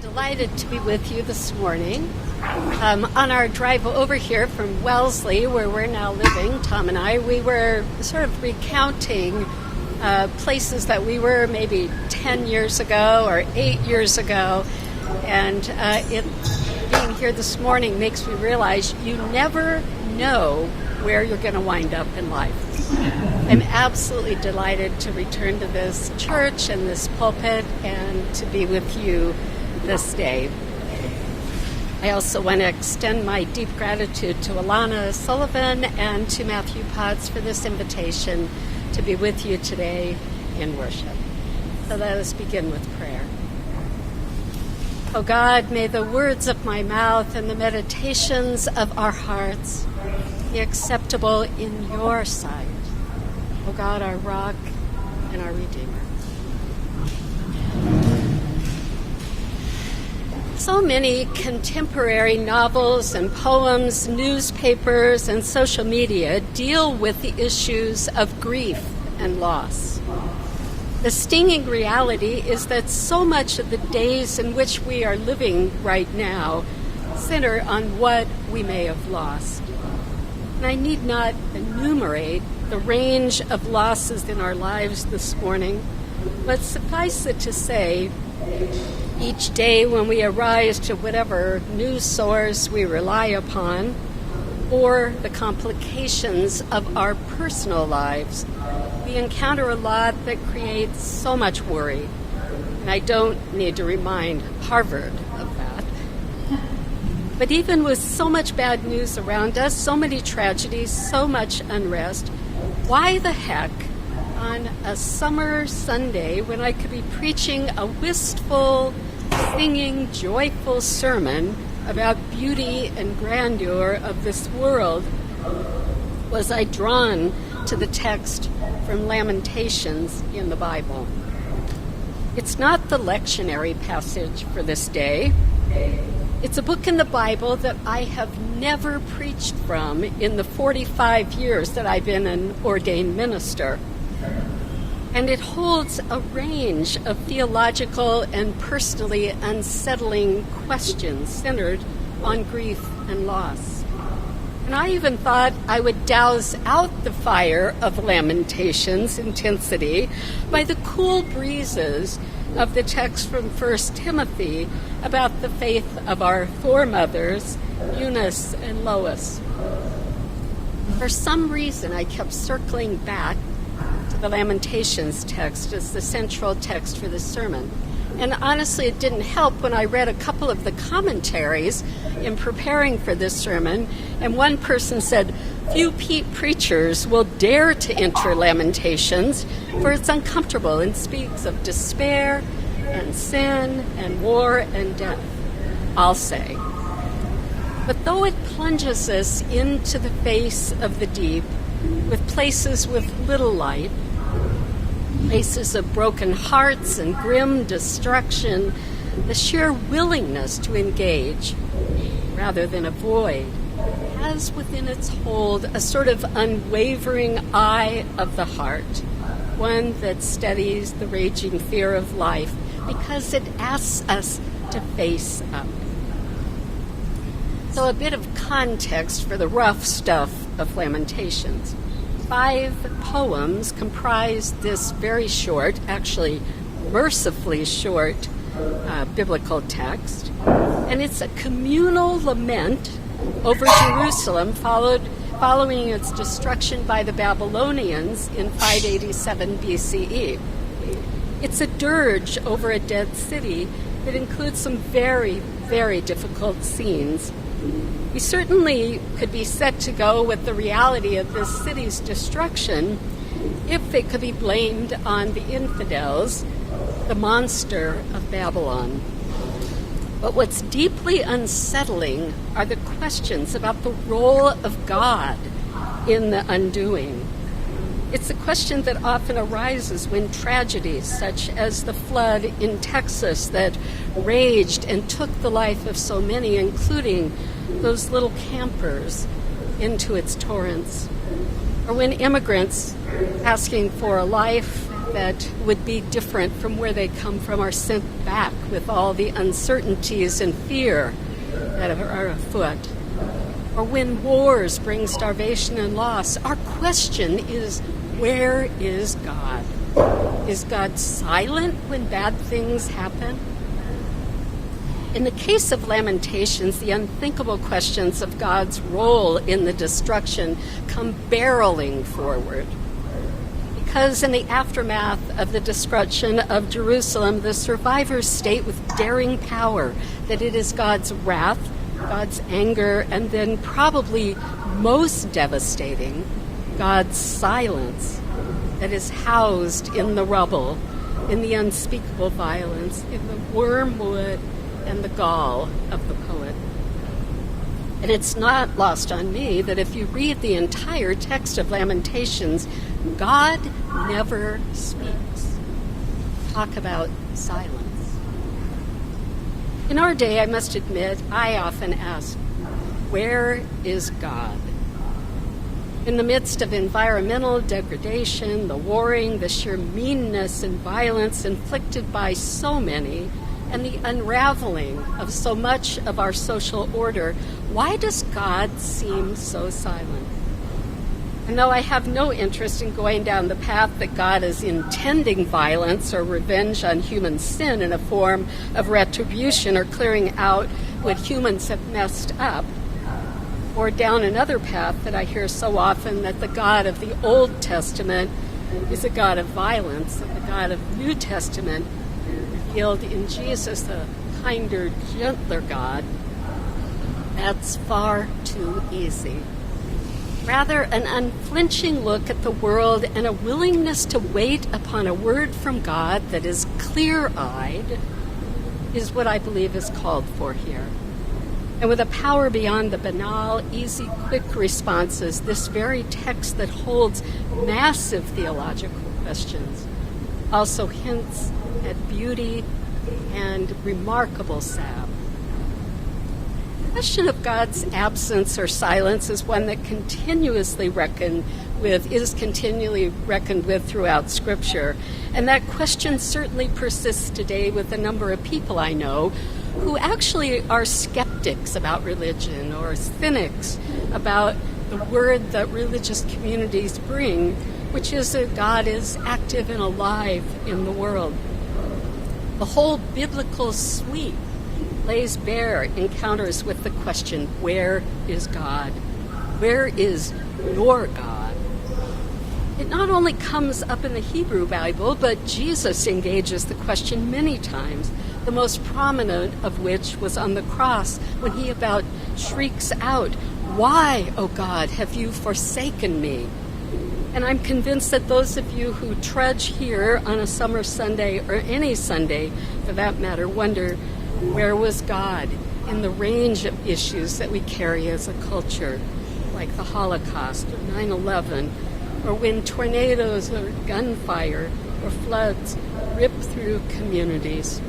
Delighted to be with you this morning. On our drive over here from Wellesley, where we're now living, Tom and I, we were sort of recounting places that we were maybe 10 years ago or 8 years ago. And being here this morning makes me realize you never know where you're going to wind up in life. I'm absolutely delighted to return to this church and this pulpit and to be with you this day. I also want to extend my deep gratitude to Alana Sullivan and to Matthew Potts for this invitation to be with you today in worship. So let us begin with prayer. Oh God, may the words of my mouth and the meditations of our hearts be acceptable in your sight. Oh God, our rock and our Redeemer. So many contemporary novels and poems, newspapers, and social media deal with the issues of grief and loss. The stinging reality is that so much of the days in which we are living right now center on what we may have lost. And I need not enumerate the range of losses in our lives this morning, but suffice it to say, each day when we arise to whatever news source we rely upon, or the complications of our personal lives, we encounter a lot that creates so much worry. And I don't need to remind Harvard of that. But even with so much bad news around us, so many tragedies, so much unrest, why the heck on a summer Sunday when I could be preaching a wistful, singing, joyful sermon about beauty and grandeur of this world was I drawn to the text from Lamentations in the Bible. It's not the lectionary passage for this day. It's a book in the Bible that I have never preached from in the 45 years that I've been an ordained minister. And it holds a range of theological and personally unsettling questions centered on grief and loss. And I even thought I would douse out the fire of Lamentations' intensity by the cool breezes of the text from 1 Timothy about the faith of our foremothers, Eunice and Lois. For some reason, I kept circling back to the Lamentations text as the central text for the sermon. And honestly, it didn't help when I read a couple of the commentaries in preparing for this sermon, and one person said, few preachers will dare to enter Lamentations, for it's uncomfortable and speaks of despair and sin and war and death, I'll say. But though it plunges us into the face of the deep, with places with little light, places of broken hearts and grim destruction, the sheer willingness to engage rather than avoid has within its hold a sort of unwavering eye of the heart, one that steadies the raging fear of life because it asks us to face up. So a bit of context for the rough stuff of Lamentations. 5 poems comprise this very short, actually mercifully short, biblical text. And it's a communal lament over Jerusalem following its destruction by the Babylonians in 587 BCE. It's a dirge over a dead city that includes some very, very difficult scenes. We certainly could be set to go with the reality of this city's destruction if it could be blamed on the infidels, the monster of Babylon. But what's deeply unsettling are the questions about the role of God in the undoing. It's a question that often arises when tragedies such as the flood in Texas that raged and took the life of so many, including those little campers, into its torrents. Or when immigrants asking for a life that would be different from where they come from are sent back with all the uncertainties and fear that are afoot. Or when wars bring starvation and loss, our question is, where is God? Is God silent when bad things happen? In the case of Lamentations, the unthinkable questions of God's role in the destruction come barreling forward. Because in the aftermath of the destruction of Jerusalem, the survivors state with daring power that it is God's wrath, God's anger, and then probably most devastating, God's silence that is housed in the rubble, in the unspeakable violence, in the wormwood and the gall of the poet. And it's not lost on me that if you read the entire text of Lamentations, God never speaks. Talk about silence. In our day, I must admit, I often ask, where is God? In the midst of environmental degradation, the warring, the sheer meanness and violence inflicted by so many, and the unraveling of so much of our social order, why does God seem so silent? And though I have no interest in going down the path that God is intending violence or revenge on human sin in a form of retribution or clearing out what humans have messed up, or down another path that I hear so often that the God of the Old Testament is a God of violence, and the God of New Testament revealed in Jesus, a kinder, gentler God, that's far too easy. Rather, an unflinching look at the world and a willingness to wait upon a word from God that is clear-eyed is what I believe is called for here. And with a power beyond the banal, easy, quick responses, this very text that holds massive theological questions also hints at beauty and remarkable salve. The question of God's absence or silence is one that is continually reckoned with throughout Scripture. And that question certainly persists today with a number of people I know who actually are skeptics about religion or cynics about the word that religious communities bring, which is that God is active and alive in the world. The whole biblical suite lays bare encounters with the question, where is God? Where is your God? It not only comes up in the Hebrew Bible, but Jesus engages the question many times, the most prominent of which was on the cross when he about shrieks out, "Why, O God, have you forsaken me?" And I'm convinced that those of you who trudge here on a summer Sunday, or any Sunday for that matter, wonder, where was God in the range of issues that we carry as a culture, like the Holocaust or 9/11, or when tornadoes or gunfire or floods rip through communities?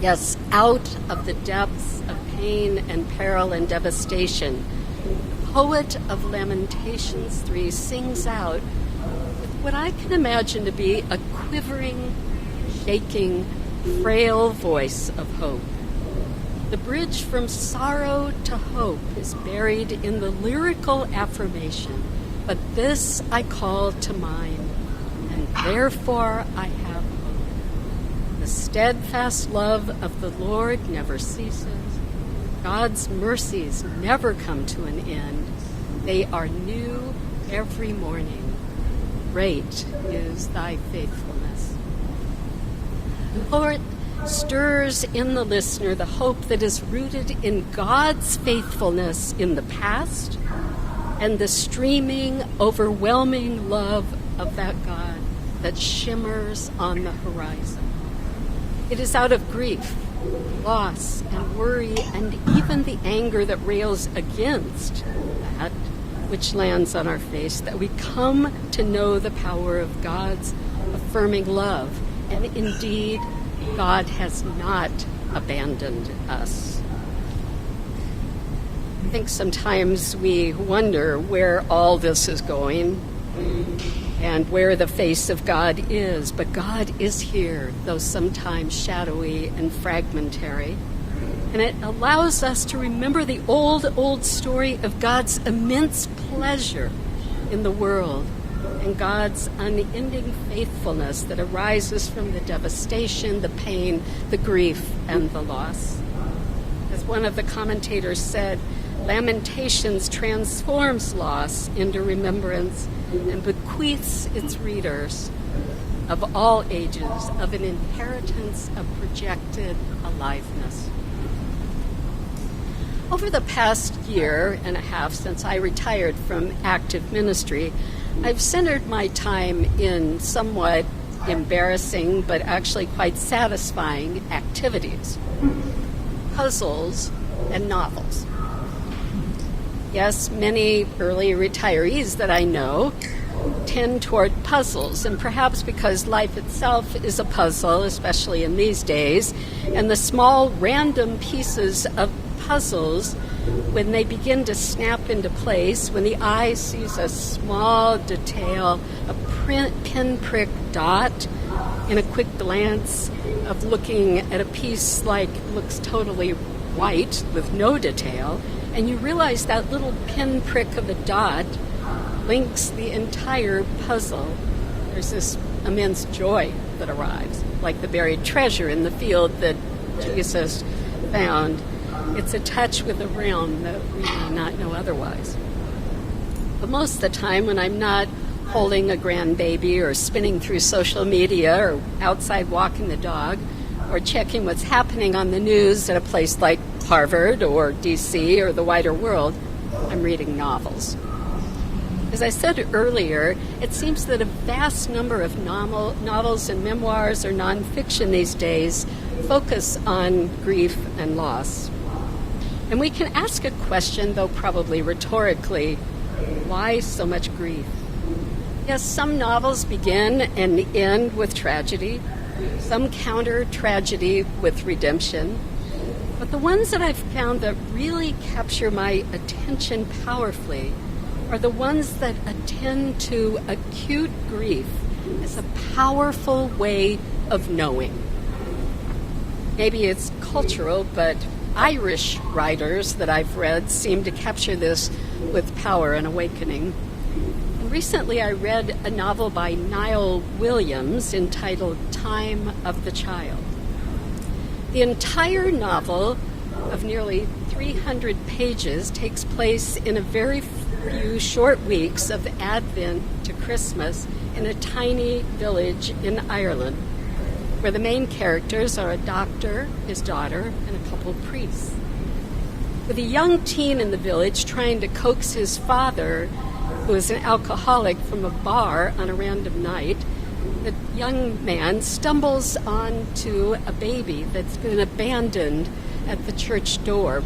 Yes, out of the depths of pain and peril and devastation, the poet of Lamentations 3 sings out with what I can imagine to be a quivering, shaking, frail voice of hope. The bridge from sorrow to hope is buried in the lyrical affirmation, "But this I call to mind, and therefore I have hope. The steadfast love of the Lord never ceases. God's mercies never come to an end. They are new every morning. Great is thy faithfulness." The poet stirs in the listener the hope that is rooted in God's faithfulness in the past and the streaming, overwhelming love of that God that shimmers on the horizon. It is out of grief, loss, and worry, and even the anger that rails against that which lands on our face that we come to know the power of God's affirming love. And indeed, God has not abandoned us. I think sometimes we wonder where all this is going. and where the face of God is. But God is here, though sometimes shadowy and fragmentary. And it allows us to remember the old story of God's immense pleasure in the world and God's unending faithfulness that arises from the devastation, the pain, the grief, and the loss. As one of the commentators said, Lamentations transforms loss into remembrance and bequeaths its readers of all ages of an inheritance of projected aliveness. Over the past year and a half since I retired from active ministry, I've centered my time in somewhat embarrassing but actually quite satisfying activities, puzzles and novels. Yes, many early retirees that I know tend toward puzzles, and perhaps because life itself is a puzzle, especially in these days, and the small random pieces of puzzles, when they begin to snap into place, when the eye sees a small detail, a pinprick dot in a quick glance of looking at a piece like looks totally white with no detail, and you realize that little pinprick of a dot links the entire puzzle, there's this immense joy that arrives, like the buried treasure in the field that Jesus found. It's a touch with a realm that we may not know otherwise. But most of the time when I'm not holding a grandbaby or spinning through social media or outside walking the dog or checking what's happening on the news at a place like Harvard or DC or the wider world, I'm reading novels. As I said earlier, it seems that a vast number of novels and memoirs or nonfiction these days focus on grief and loss. And we can ask a question, though probably rhetorically, why so much grief? Yes, some novels begin and end with tragedy. Some counter tragedy with redemption. But the ones that I've found that really capture my attention powerfully are the ones that attend to acute grief as a powerful way of knowing. Maybe it's cultural, but Irish writers that I've read seem to capture this with power and awakening. And recently I read a novel by Niall Williams entitled Time of the Child. The entire novel of nearly 300 pages takes place in a very few short weeks of Advent to Christmas in a tiny village in Ireland, where the main characters are a doctor, his daughter, and a couple of priests. With a young teen in the village trying to coax his father, who is an alcoholic, from a bar on a random night, the young man stumbles onto a baby that's been abandoned at the church door.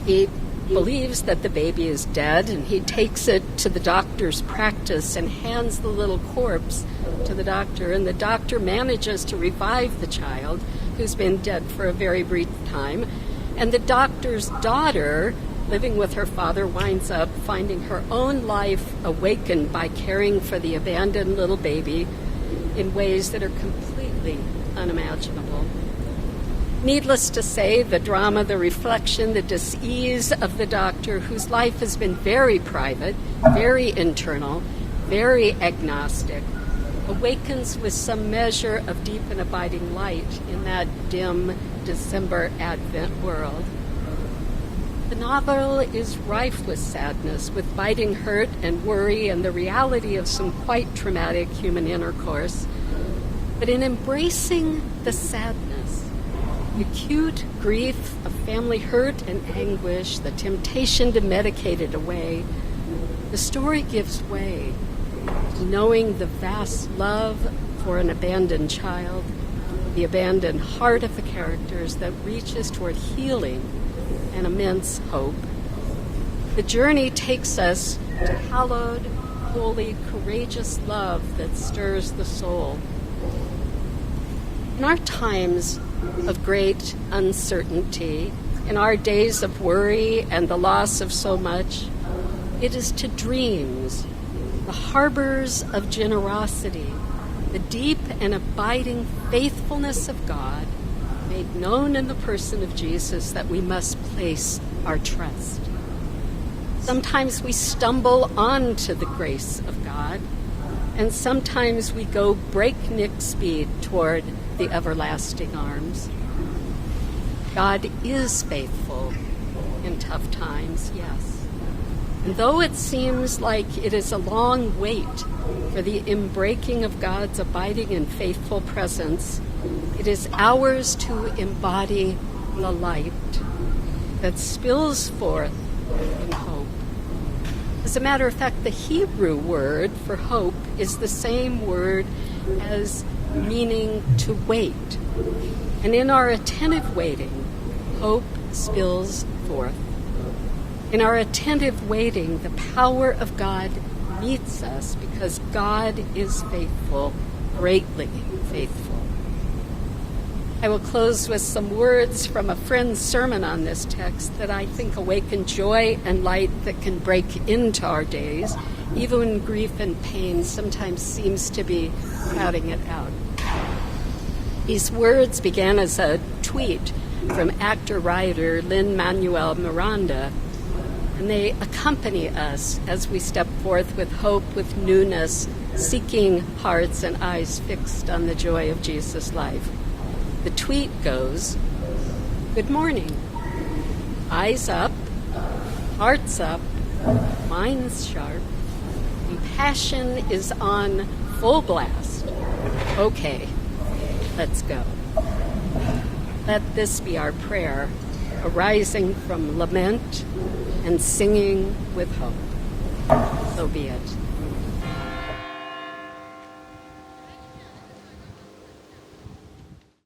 He believes that the baby is dead, and he takes it to the doctor's practice and hands the little corpse to the doctor, and the doctor manages to revive the child, who's been dead for a very brief time, and the doctor's daughter, living with her father, winds up finding her own life awakened by caring for the abandoned little baby in ways that are completely unimaginable. Needless to say, the drama, the reflection, the dis-ease of the doctor, whose life has been very private, very internal, very agnostic, awakens with some measure of deep and abiding light in that dim December Advent world. The novel is rife with sadness, with biting hurt and worry and the reality of some quite traumatic human intercourse. But in embracing the sadness, the acute grief of family hurt and anguish, the temptation to medicate it away, the story gives way to knowing the vast love for an abandoned child, the abandoned heart of the characters that reaches toward healing and immense hope. The journey takes us to hallowed, holy, courageous love that stirs the soul. In our times of great uncertainty, in our days of worry and the loss of so much, it is to dreams the harbors of generosity, the deep and abiding faithfulness of God, made known in the person of Jesus, that we must place our trust. Sometimes we stumble onto the grace of God, and sometimes we go breakneck speed toward the everlasting arms. God is faithful in tough times, yes. And though it seems like it is a long wait for the inbreaking of God's abiding and faithful presence, it is ours to embody the light that spills forth in hope. As a matter of fact, the Hebrew word for hope is the same word as meaning to wait. And in our attentive waiting, hope spills forth. In our attentive waiting, the power of God meets us because God is faithful, greatly faithful. I will close with some words from a friend's sermon on this text that I think awaken joy and light that can break into our days, even when grief and pain sometimes seems to be crowding it out. These words began as a tweet from actor-writer Lin-Manuel Miranda, and they accompany us as we step forth with hope, with newness, seeking hearts and eyes fixed on the joy of Jesus' life. The tweet goes, "Good morning. Eyes up, hearts up, minds sharp, compassion is on full blast. Okay, let's go." Let this be our prayer, arising from lament and singing with hope. So be it.